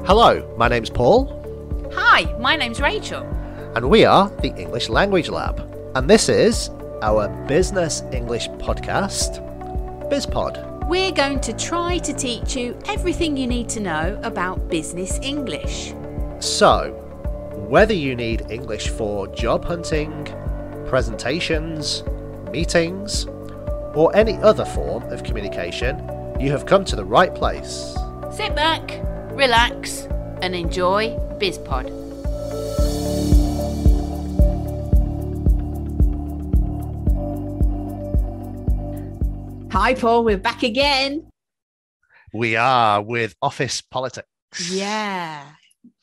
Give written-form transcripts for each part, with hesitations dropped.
Hello, my name's Paul. Hi, my name's Rachel. And we are the English Language Lab. And this is our business English podcast, BizPod. We're going to try to teach you everything you need to know about business English. So, whether you need English for job hunting, presentations, meetings, or any other form of communication, you have come to the right place. Sit back, relax, and enjoy BizPod. Hi, Paul. We're back again. We are with office politics. Yeah.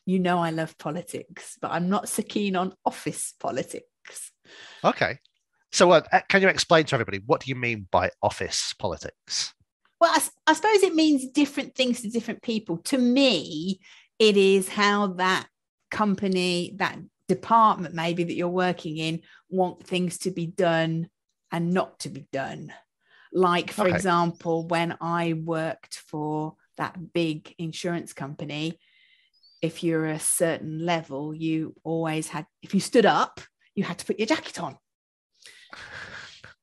You know I love politics, but I'm not so keen on office politics. Okay. So can you explain to everybody, what do you mean by office politics? Well, I suppose it means different things to different people. To me, it is how that company, that department maybe that you're working in, want things to be done and not to be done. Like, for example, when I worked for that big insurance company, if you're a certain level, you always had, if you stood up, you had to put your jacket on,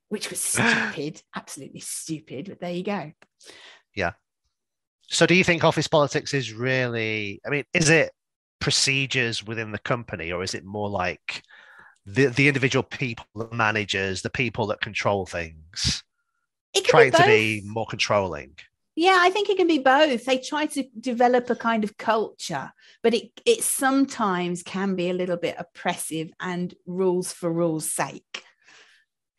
which was stupid, absolutely stupid, but there you go. Yeah. So do you think office politics is really, is it procedures within the company, or is it more like the individual people, the managers, the people that control things, trying to be more controlling? Yeah, I think it can be both. They try to develop a kind of culture, but it sometimes can be a little bit oppressive and rules for rules' sake.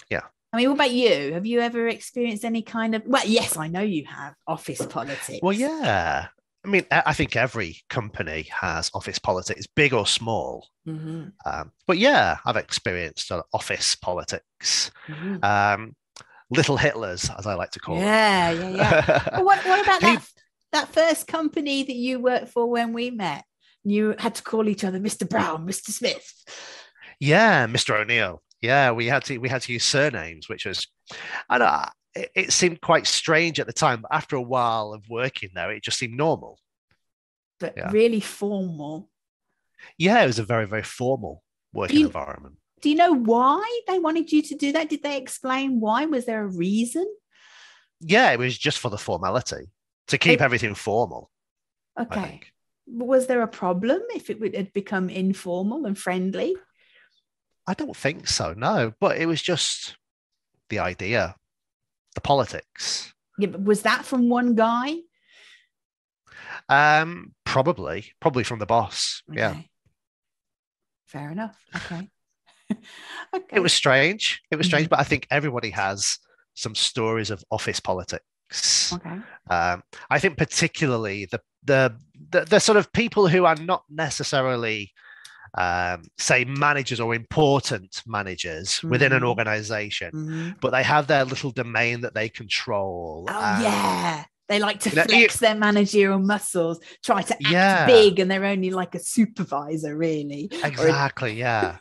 Yeah. What about you? Have you ever experienced any kind of, well, yes, I know you have, office politics. Well, yeah. I think every company has office politics, big or small. Mm-hmm. But yeah, I've experienced office politics. Mm-hmm. Little Hitlers, as I like to call them. Yeah. Well, what about that first company that you worked for when we met? You had to call each other Mr. Brown, Mr. Smith. Yeah, Mr. O'Neill. Yeah, we had to use surnames, which was, it seemed quite strange at the time, but after a while of working there, it just seemed normal. But really formal. Yeah, it was a very, very formal working environment. Do you know why they wanted you to do that? Did they explain why? Was there a reason? Yeah, it was just for the formality, to keep everything formal. Okay. Was there a problem if it had become informal and friendly? I don't think so, no. But it was just the idea, the politics. Yeah, but was that from one guy? Probably from the boss. Okay. Yeah. Fair enough. Okay. Okay. It was strange. But I think everybody has some stories of office politics. Okay. I think particularly the sort of people who are not necessarily say managers or important managers within an organization, but they have their little domain that they control. Yeah. They like to flex their managerial muscles, try to act big, and they're only like a supervisor, really. Exactly, yeah.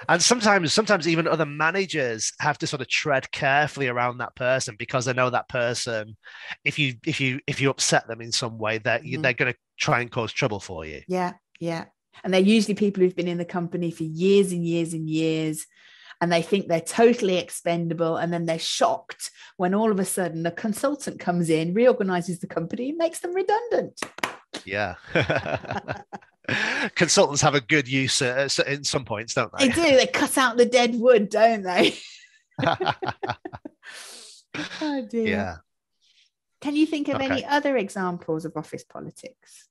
And sometimes even other managers have to sort of tread carefully around that person, because they know that person, if you upset them in some way, they're going to try and cause trouble for you. Yeah. And they're usually people who've been in the company for years and years and years, and they think they're totally expendable, and then they're shocked when all of a sudden a consultant comes in, reorganizes the company, and makes them redundant. Yeah. Consultants have a good use in some points, don't they? They do. They cut out the dead wood, don't they? Oh dear. Yeah. Can you think of any other examples of office politics?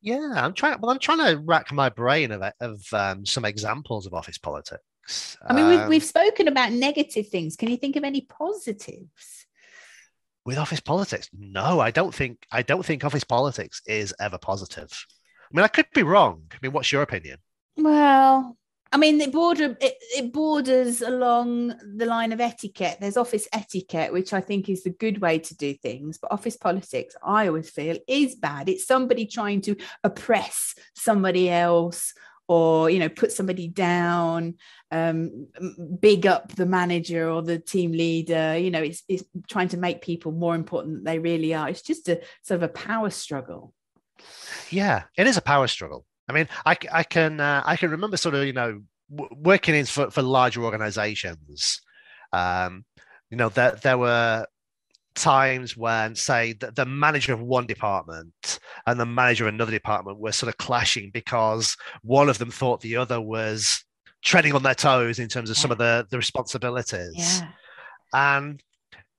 Yeah, I'm trying to rack my brain of some examples of office politics. We've spoken about negative things. Can you think of any positives? With office politics? No, I don't think office politics is ever positive. I could be wrong. What's your opinion? Well, it borders along the line of etiquette. There's office etiquette, which I think is the good way to do things. But office politics, I always feel, is bad. It's somebody trying to oppress somebody else, or, put somebody down, big up the manager or the team leader. It's trying to make people more important than they really are. It's just a sort of a power struggle. Yeah, it is a power struggle. I mean, I can remember sort of working in for larger organizations. Um, there were times when, say, the manager of one department and the manager of another department were sort of clashing because one of them thought the other was treading on their toes in terms of some Yeah. of the responsibilities. Yeah. And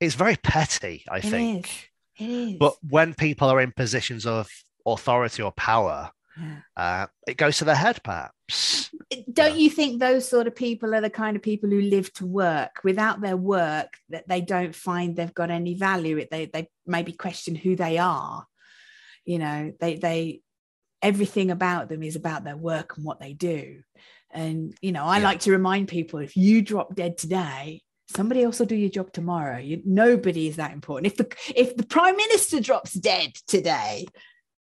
it's very petty, I It think. is. It is. But when people are in positions of authority or power, Yeah. it goes to their head, perhaps. Don't you think those sort of people are the kind of people who live to work? Without their work, that they don't find they've got any value. They maybe question who they are. They everything about them is about their work and what they do. And I like to remind people, if you drop dead today, somebody else will do your job tomorrow. Nobody is that important. If the prime minister drops dead today,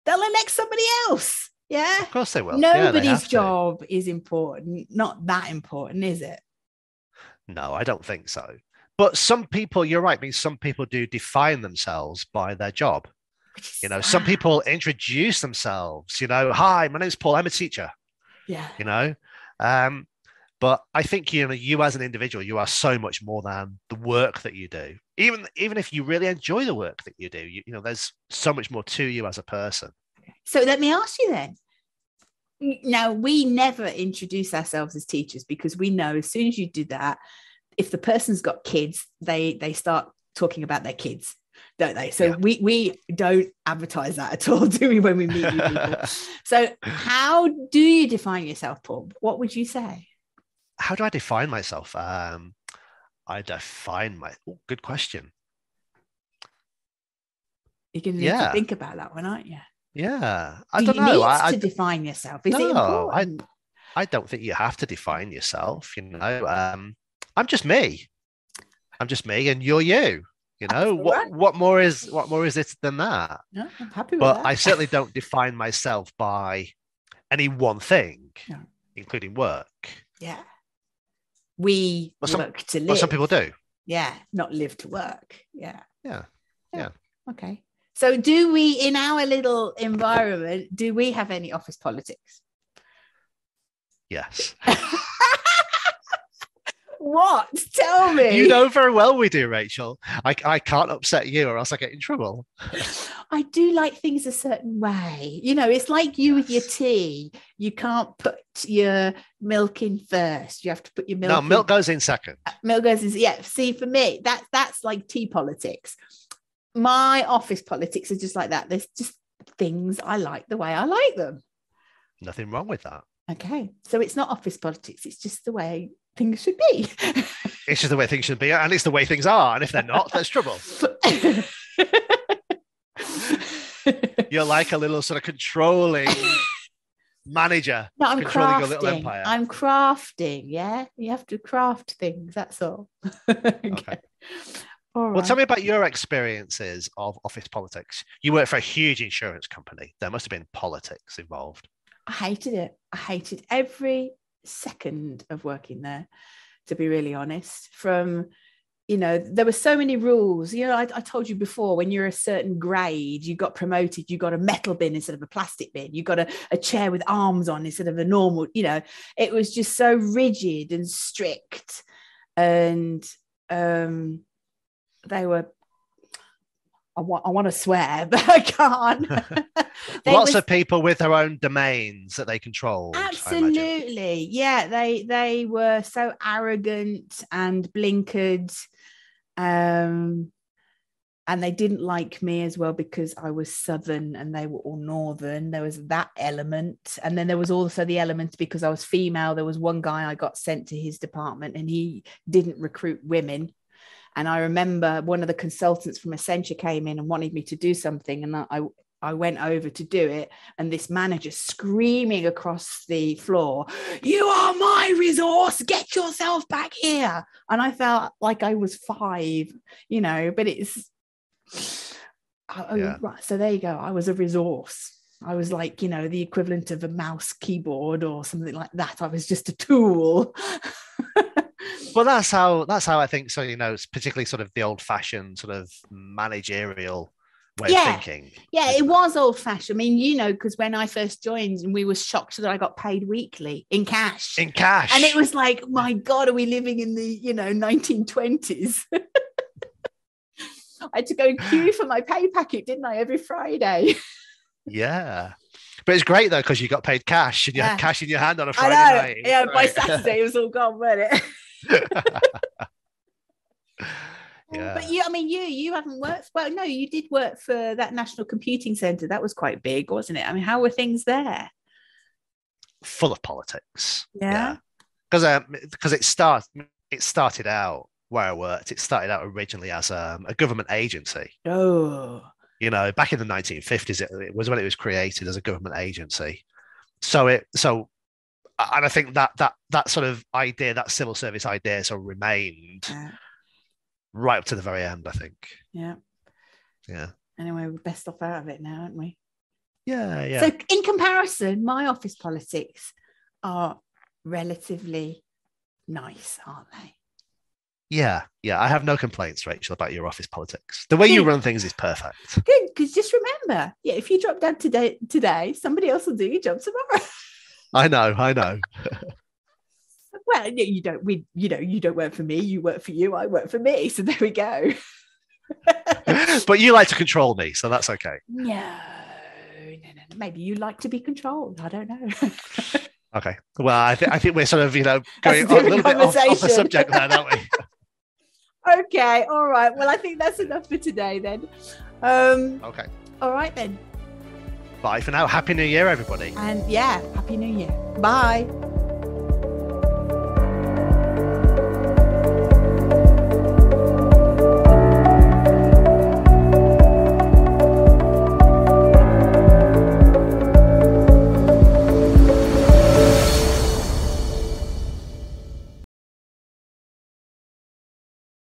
they'll elect somebody else. Yeah, of course they will. Nobody's job is important. Not that important, is it? No, I don't think so. But some people, you're right. I mean, some people do define themselves by their job. Some people introduce themselves. Hi, my name's Paul. I'm a teacher. Yeah. But I think you as an individual, you are so much more than the work that you do. Even if you really enjoy the work that you do, there's so much more to you as a person. So let me ask you then. Now, we never introduce ourselves as teachers because we know as soon as you do that, if the person's got kids, they start talking about their kids, don't they? So we don't advertise that at all, do we, when we meet new people? So how do you define yourself, Paul? What would you say? How do I define myself? Good question. You're going to need to think about that one, aren't you? Yeah, I don't know. Need to define yourself? Is it important? I don't think you have to define yourself. I'm just me. I'm just me, and you're you. What more is it than that? No, I'm happy with but that. I certainly don't define myself by any one thing, including work. Yeah, we work to live. Well, some people do. Yeah, not live to work. Yeah. Okay. So do we, in our little environment, do we have any office politics? Yes. What? Tell me. You know very well we do, Rachel. I can't upset you or else I get in trouble. I do like things a certain way. It's like you with your tea. You can't put your milk in first. You have to put your milk in. No, milk goes in second. Milk goes in. Yeah. See, for me, that's like tea politics. My office politics are just like that. There's just things I like the way I like them. Nothing wrong with that. Okay. So it's not office politics. It's just the way things should be. It's just the way things should be. And it's the way things are. And if they're not, there's trouble. You're like a little sort of controlling manager. No, I'm controlling crafting. Your little empire. I'm crafting. Yeah. You have to craft things. That's all. Okay. All right. Well, tell me about your experiences of office politics. You work for a huge insurance company. There must have been politics involved. I hated it. I hated every second of working there, to be really honest. There were so many rules. I told you before, when you're a certain grade, you got promoted, you got a metal bin instead of a plastic bin. You got a chair with arms on instead of a normal, it was just so rigid and strict. And they were, I want to swear, but I can't. Lots of people with their own domains that they control. Absolutely. Yeah, they were so arrogant and blinkered. And they didn't like me as well because I was Southern and they were all Northern. There was that element. And then there was also the element because I was female. There was one guy I got sent to his department and he didn't recruit women. And I remember one of the consultants from Accenture came in and wanted me to do something. And I went over to do it. And this manager screaming across the floor, "You are my resource, get yourself back here." And I felt like I was 5, but it's, right. So there you go. I was a resource. I was like, the equivalent of a mouse keyboard or something like that. I was just a tool. Well, that's how I think. So, it's particularly sort of the old-fashioned sort of managerial way of thinking. Yeah, it was old fashioned. I mean, you know, because when I first joined, and we were shocked that I got paid weekly in cash. In cash. And it was like, my God, are we living in the, 1920s? I had to go and queue for my pay packet, didn't I, every Friday? Yeah. But it's great, though, because you got paid cash and you had cash in your hand on a Friday night. Yeah, right. By Saturday, it was all gone, wasn't it? Yeah. But you haven't worked. Well, no, you did work for that National Computing Centre. That was quite big, wasn't it? I mean, how were things there? Full of politics. Yeah. Because it started out where I worked. It started out originally as a government agency. Oh. Back in the 1950s, it was when it was created as a government agency. And I think that sort of idea, that civil service idea, sort of remained right up to the very end, I think. Yeah. Yeah. Anyway, we're best off out of it now, aren't we? Yeah, yeah. So in comparison, my office politics are relatively nice, aren't they? Yeah. I have no complaints, Rachel, about your office politics. The way you run things is perfect. Good, because just remember, if you drop dead today, somebody else will do your job tomorrow. I know. Well, you don't. You don't work for me. You work for you. I work for me. So there we go. But you like to control me, so that's okay. No. Maybe you like to be controlled. I don't know. Okay. Well, I think we're sort of going a little bit off the subject there, don't we? Okay. All right. Well, I think that's enough for today then. Okay. All right then. Bye for now. Happy New Year, everybody. And Happy New Year. Bye.